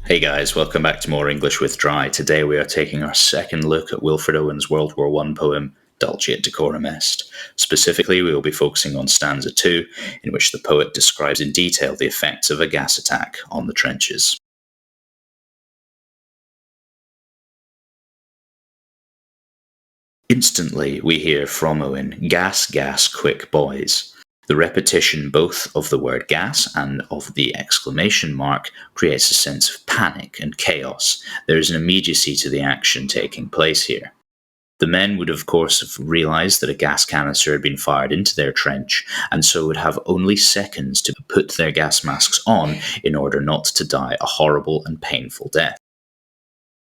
Hey guys, welcome back to More English with Dry. Today we are taking our second look at Wilfred Owen's World War I poem, Dulce et Decorum Est. Specifically, we will be focusing on stanza 2, in which the poet describes in detail the effects of a gas attack on the trenches. Instantly, we hear from Owen, "Gas, gas, quick, boys." The repetition both of the word gas and of the exclamation mark creates a sense of panic and chaos. There is an immediacy to the action taking place here. The men would, of course, have realised that a gas canister had been fired into their trench, and so would have only seconds to put their gas masks on in order not to die a horrible and painful death.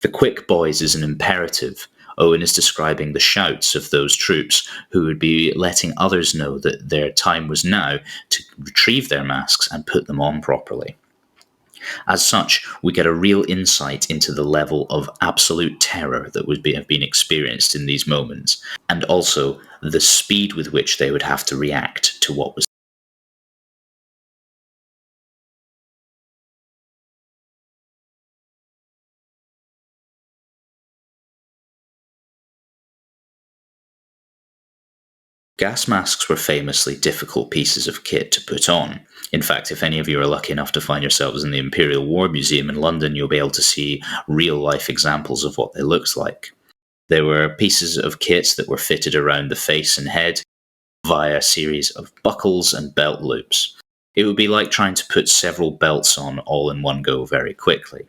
The quick boys is an imperative. Owen is describing the shouts of those troops who would be letting others know that their time was now to retrieve their masks and put them on properly. As such, we get a real insight into the level of absolute terror that would have been experienced in these moments, and also the speed with which they would have to react to what was. Gas masks were famously difficult pieces of kit to put on. In fact, if any of you are lucky enough to find yourselves in the Imperial War Museum in London, you'll be able to see real-life examples of what they looked like. They were pieces of kit that were fitted around the face and head via a series of buckles and belt loops. It would be like trying to put several belts on all in one go very quickly.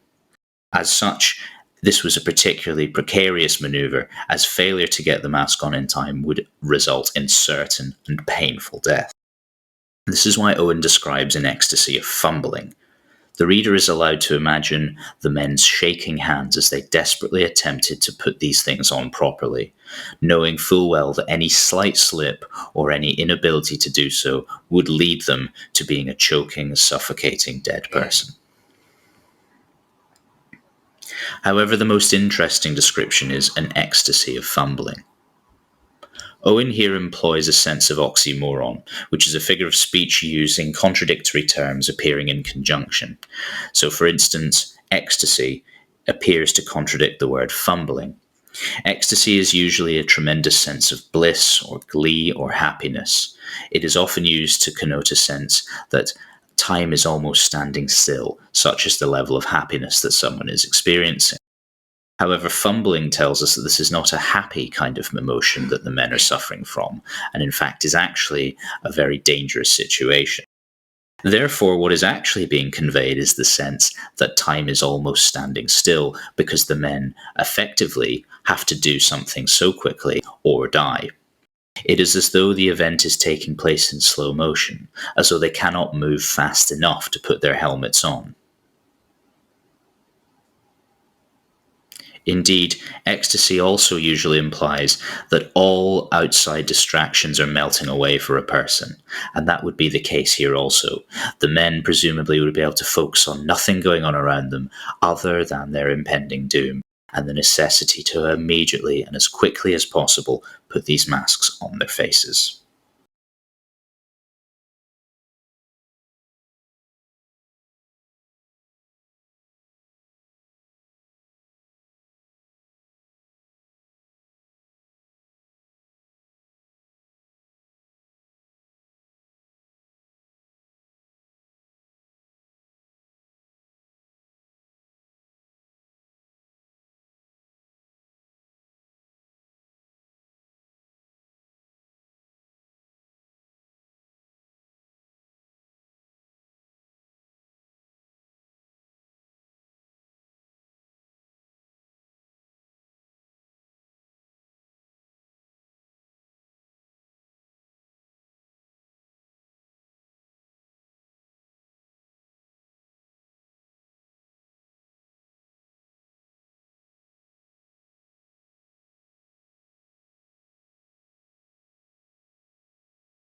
As such, this was a particularly precarious maneuver, as failure to get the mask on in time would result in certain and painful death. This is why Owen describes an ecstasy of fumbling. The reader is allowed to imagine the men's shaking hands as they desperately attempted to put these things on properly, knowing full well that any slight slip or any inability to do so would lead them to being a choking, suffocating dead person. However, the most interesting description is an ecstasy of fumbling. Owen here employs a sense of oxymoron, which is a figure of speech using contradictory terms appearing in conjunction. So, for instance, ecstasy appears to contradict the word fumbling. Ecstasy is usually a tremendous sense of bliss or glee or happiness. It is often used to connote a sense that time is almost standing still, such as the level of happiness that someone is experiencing. However, fumbling tells us that this is not a happy kind of emotion that the men are suffering from, and in fact is actually a very dangerous situation. Therefore, what is actually being conveyed is the sense that time is almost standing still because the men effectively have to do something so quickly or die. It is as though the event is taking place in slow motion, as though they cannot move fast enough to put their helmets on. Indeed, ecstasy also usually implies that all outside distractions are melting away for a person, and that would be the case here also. The men presumably would be able to focus on nothing going on around them other than their impending doom, and the necessity to immediately and as quickly as possible put these masks on their faces.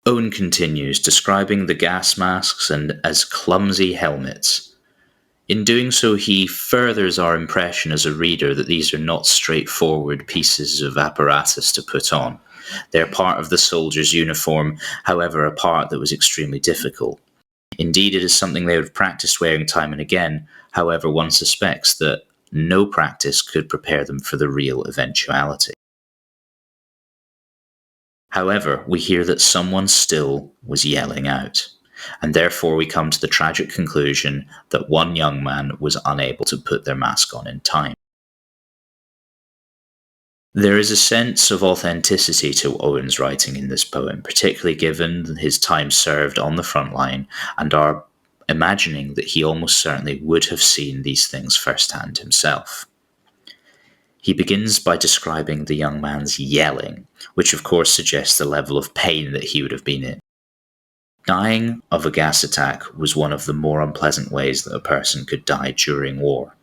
Owen continues, describing the gas masks and as clumsy helmets. In doing so, he furthers our impression as a reader that these are not straightforward pieces of apparatus to put on. They're part of the soldier's uniform, however, a part that was extremely difficult. Indeed, it is something they would have practiced wearing time and again. However, one suspects that no practice could prepare them for the real eventuality. However, we hear that someone still was yelling out, and therefore we come to the tragic conclusion that one young man was unable to put their mask on in time. There is a sense of authenticity to Owen's writing in this poem, particularly given his time served on the front line and our imagining that he almost certainly would have seen these things firsthand himself. He begins by describing the young man's yelling, which of course suggests the level of pain that he would have been in. Dying of a gas attack was one of the more unpleasant ways that a person could die during war.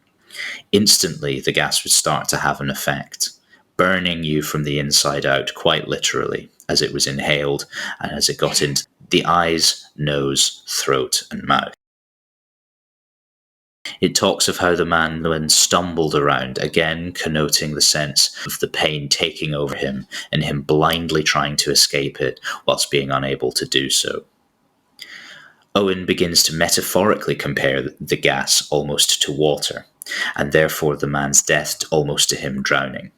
Instantly, the gas would start to have an effect, burning you from the inside out, quite literally, as it was inhaled and as it got into the eyes, nose, throat, and mouth. It talks of how the man then stumbled around, again connoting the sense of the pain taking over him and him blindly trying to escape it whilst being unable to do so. Owen begins to metaphorically compare the gas almost to water, and therefore the man's death almost to him drowning.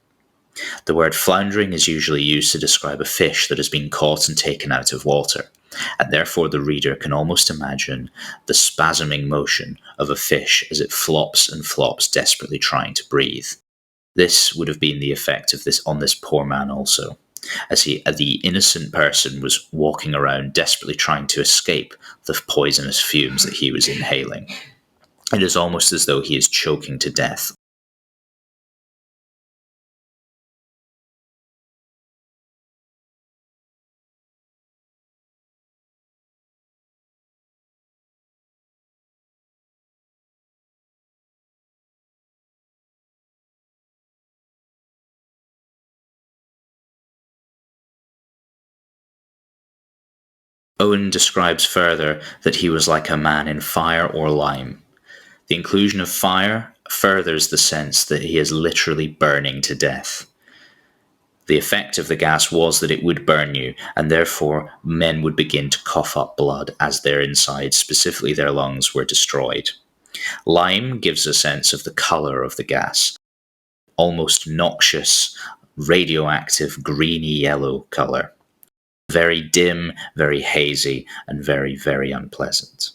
The word floundering is usually used to describe a fish that has been caught and taken out of water, and therefore the reader can almost imagine the spasming motion of a fish as it flops and flops, desperately trying to breathe. This would have been the effect of this on this poor man also, as the innocent person was walking around desperately trying to escape the poisonous fumes that he was inhaling. It is almost as though he is choking to death. Owen describes further that he was like a man in fire or lime. The inclusion of fire furthers the sense that he is literally burning to death. The effect of the gas was that it would burn you, and therefore men would begin to cough up blood as their insides, specifically their lungs, were destroyed. Lime gives a sense of the colour of the gas, almost noxious, radioactive, greeny yellow colour. Very dim, very hazy, and very, very unpleasant.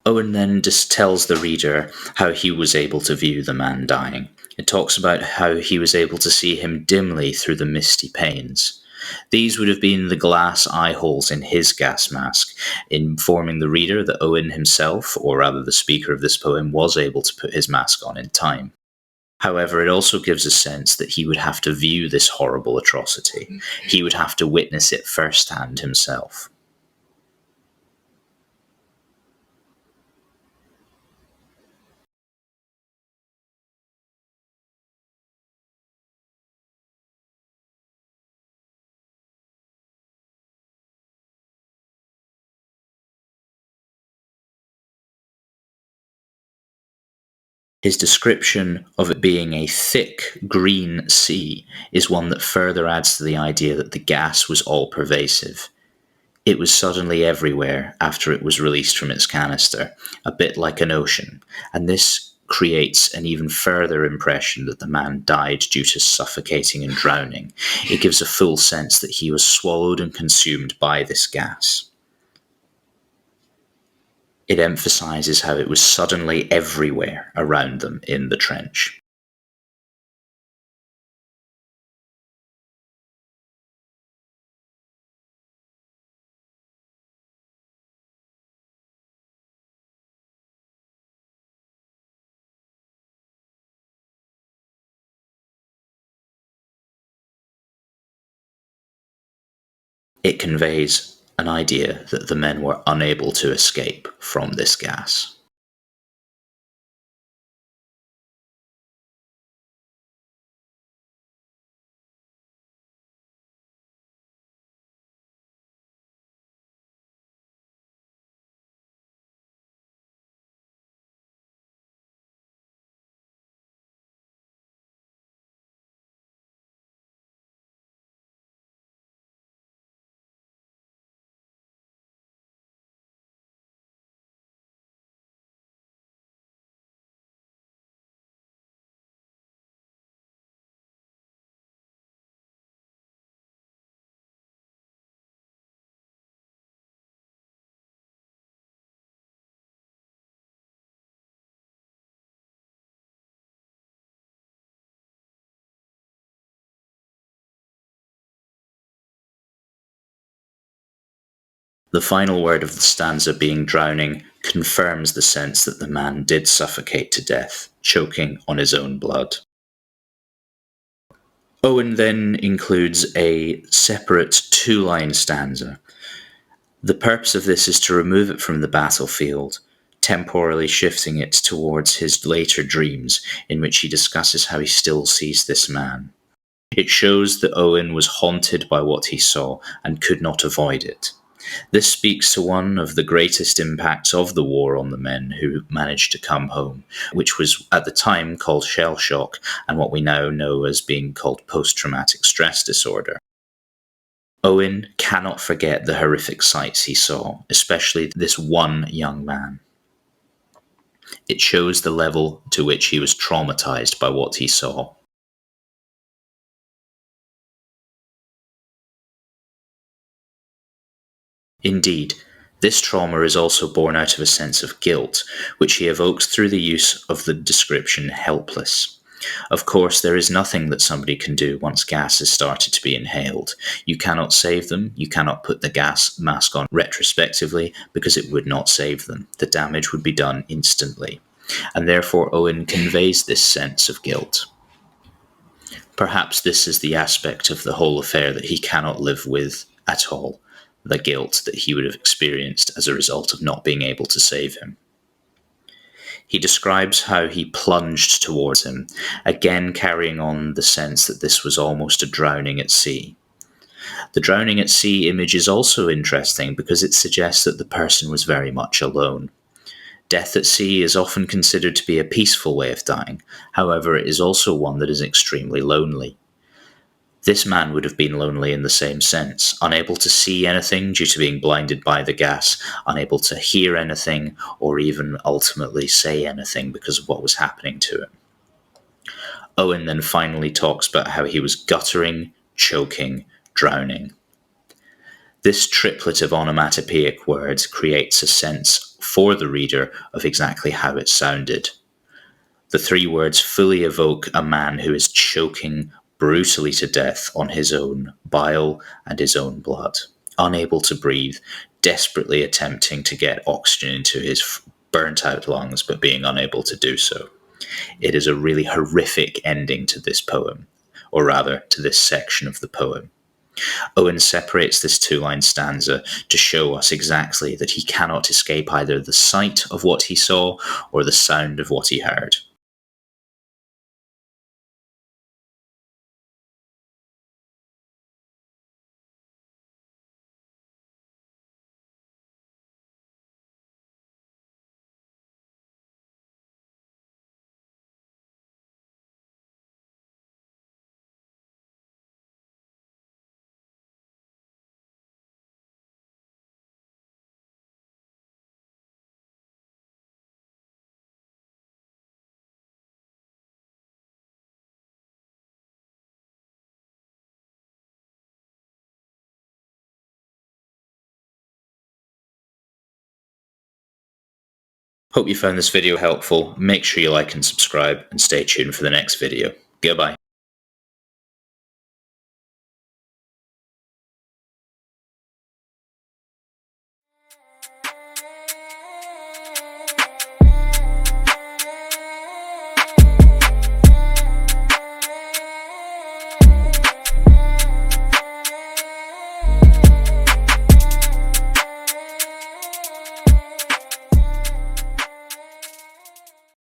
Owen then just tells the reader how he was able to view the man dying. It talks about how he was able to see him dimly through the misty panes. These would have been the glass eye holes in his gas mask, informing the reader that Owen himself, or rather the speaker of this poem, was able to put his mask on in time. However, it also gives a sense that he would have to view this horrible atrocity. He would have to witness it firsthand himself. His description of it being a thick green sea is one that further adds to the idea that the gas was all pervasive. It was suddenly everywhere after it was released from its canister, a bit like an ocean, and this creates an even further impression that the man died due to suffocating and drowning. It gives a full sense that he was swallowed and consumed by this gas. It emphasises how it was suddenly everywhere around them in the trench. It conveys an idea that the men were unable to escape from this gas. The final word of the stanza being drowning confirms the sense that the man did suffocate to death, choking on his own blood. Owen then includes a separate two-line stanza. The purpose of this is to remove it from the battlefield, temporally shifting it towards his later dreams, in which he discusses how he still sees this man. It shows that Owen was haunted by what he saw and could not avoid it. This speaks to one of the greatest impacts of the war on the men who managed to come home, which was at the time called shell shock and what we now know as being called post-traumatic stress disorder. Owen cannot forget the horrific sights he saw, especially this one young man. It shows the level to which he was traumatized by what he saw. Indeed, this trauma is also born out of a sense of guilt, which he evokes through the use of the description helpless. Of course, there is nothing that somebody can do once gas has started to be inhaled. You cannot save them, you cannot put the gas mask on retrospectively, because it would not save them. The damage would be done instantly. And therefore Owen conveys this sense of guilt. Perhaps this is the aspect of the whole affair that he cannot live with at all. The guilt that he would have experienced as a result of not being able to save him. He describes how he plunged towards him, again carrying on the sense that this was almost a drowning at sea. The drowning at sea image is also interesting because it suggests that the person was very much alone. Death at sea is often considered to be a peaceful way of dying, however it is also one that is extremely lonely. This man would have been lonely in the same sense, unable to see anything due to being blinded by the gas, unable to hear anything, or even ultimately say anything because of what was happening to him. Owen then finally talks about how he was guttering, choking, drowning. This triplet of onomatopoeic words creates a sense for the reader of exactly how it sounded. The three words fully evoke a man who is choking brutally to death on his own bile and his own blood, unable to breathe, desperately attempting to get oxygen into his burnt out lungs, but being unable to do so. It is a really horrific ending to this poem, or rather to this section of the poem. Owen separates this two-line stanza to show us exactly that he cannot escape either the sight of what he saw or the sound of what he heard. Hope you found this video helpful. Make sure you like and subscribe and stay tuned for the next video. Goodbye.